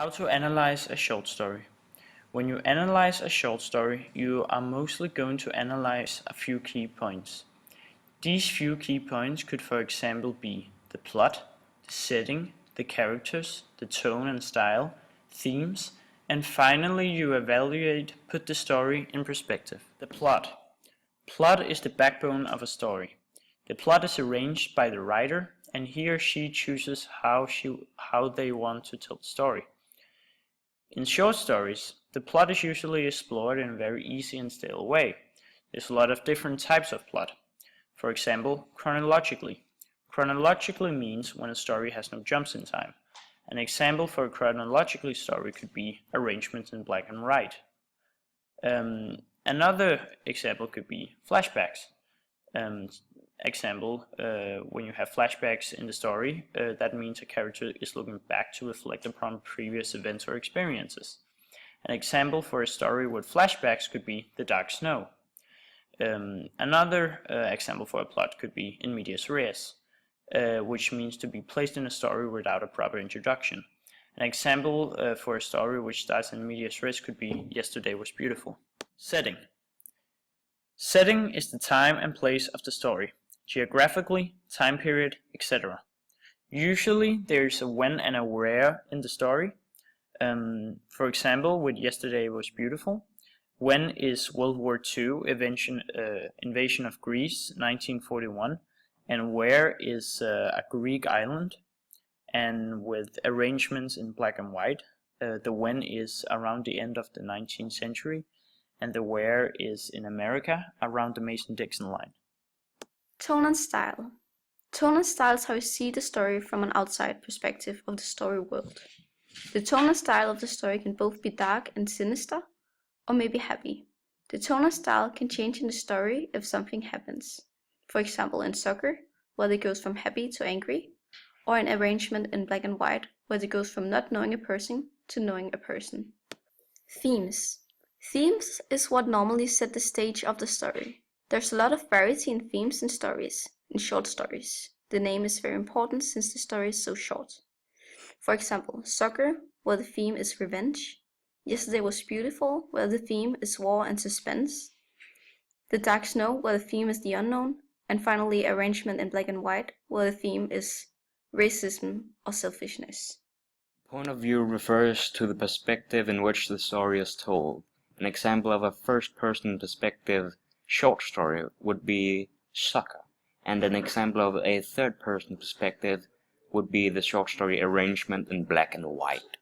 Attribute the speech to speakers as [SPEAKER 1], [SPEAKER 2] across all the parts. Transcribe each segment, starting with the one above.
[SPEAKER 1] How to analyze a short story. When you analyze a short story, you are mostly going to analyze a few key points. These few key points could, for example, be the plot, the setting, the characters, the tone and style, themes, and finally you evaluate, put the story in perspective. The plot. Plot is the backbone of a story. The plot is arranged by the writer, and he or she chooses how they want to tell the story. In short stories, the plot is usually explored in a very easy and stale way. There's a lot of different types of plot. For example, chronologically. Chronologically means when a story has no jumps in time. An example for a chronological story could be arrangements in black and white. Another example could be flashbacks. Example, when you have flashbacks in the story, that means a character is looking back to reflect upon previous events or experiences. An example for a story with flashbacks could be The Dark Snow. Another example for a plot could be in medias res, which means to be placed in a story without a proper introduction. An example for a story which starts in medias res could be Yesterday Was Beautiful. Setting. Setting is the time and place of the story, geographically, time period, etc. Usually there is a when and a where in the story. For example, with Yesterday Was Beautiful, when is World War II invasion of Greece, 1941, and where is a Greek island. And with arrangements in black and white, the when is around the end of the 19th century, and the where is in America around the Mason-Dixon line.
[SPEAKER 2] Tone and style. Tone and style is how you see the story from an outside perspective of the story world. The tone and style of the story can both be dark and sinister, or maybe happy. The tone and style can change in the story if something happens. For example, in soccer, where it goes from happy to angry, or in arrangement in black and white, where it goes from not knowing a person to knowing a person. Themes. Themes is what normally set the stage of the story. There's a lot of variety in themes in stories, in short stories. The name is very important since the story is so short. For example, Soccer, where the theme is revenge. Yesterday Was Beautiful, where the theme is war and suspense. The Dark Snow, where the theme is the unknown. And finally, Arrangement in Black and White, where the theme is racism or selfishness.
[SPEAKER 3] Point of view refers to the perspective in which the story is told. An example of a first-person perspective short story would be Soccer, and an example of a third-person perspective would be the short story Arrangement in Black and White.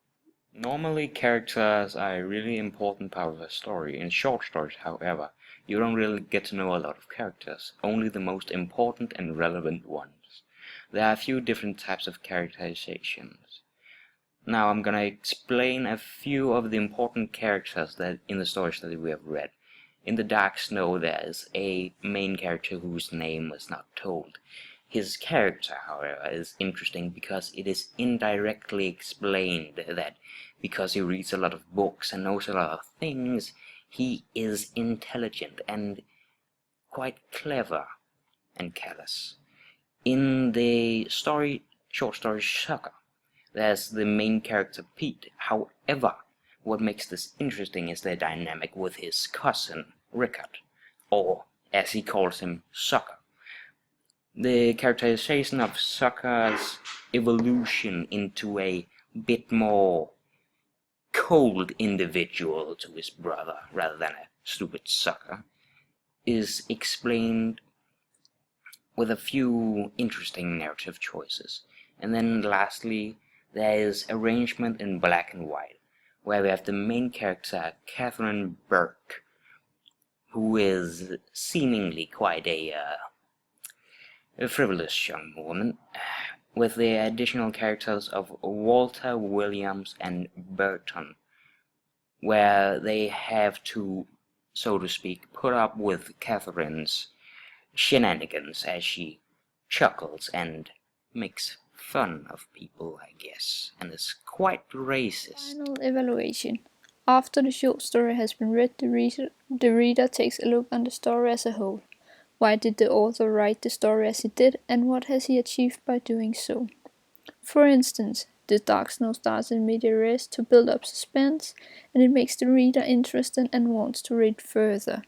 [SPEAKER 3] Normally, characters are a really important part of a story. In short stories, however, you don't really get to know a lot of characters, only the most important and relevant ones. There are a few different types of characterizations. Now I'm gonna explain a few of the important characters that in the stories that we have read. In The Dark Snow there is a main character whose name was not told. His character, however, is interesting because it is indirectly explained that because he reads a lot of books and knows a lot of things, he is intelligent and quite clever and callous. In the short story Soccer, there's the main character Pete. However, what makes this interesting is the dynamic with his cousin Rickard, or as he calls him, Soccer. The characterization of Soccer's evolution into a bit more cold individual to his brother rather than a stupid sucker is explained with a few interesting narrative choices. And then lastly, there is Arrangement in Black and White, where we have the main character Catherine Burke, who is seemingly quite a frivolous young woman, with the additional characters of Walter, Williams, and Burton, where they have to, so to speak, put up with Catherine's shenanigans as she chuckles and makes fun of people, I guess, and is quite racist.
[SPEAKER 4] Final evaluation. After the short story has been read, the reader takes a look on the story as a whole. Why did the author write the story as he did, and what has he achieved by doing so? For instance, The dark snow starts in media res to build up suspense, and it makes the reader interested and wants to read further.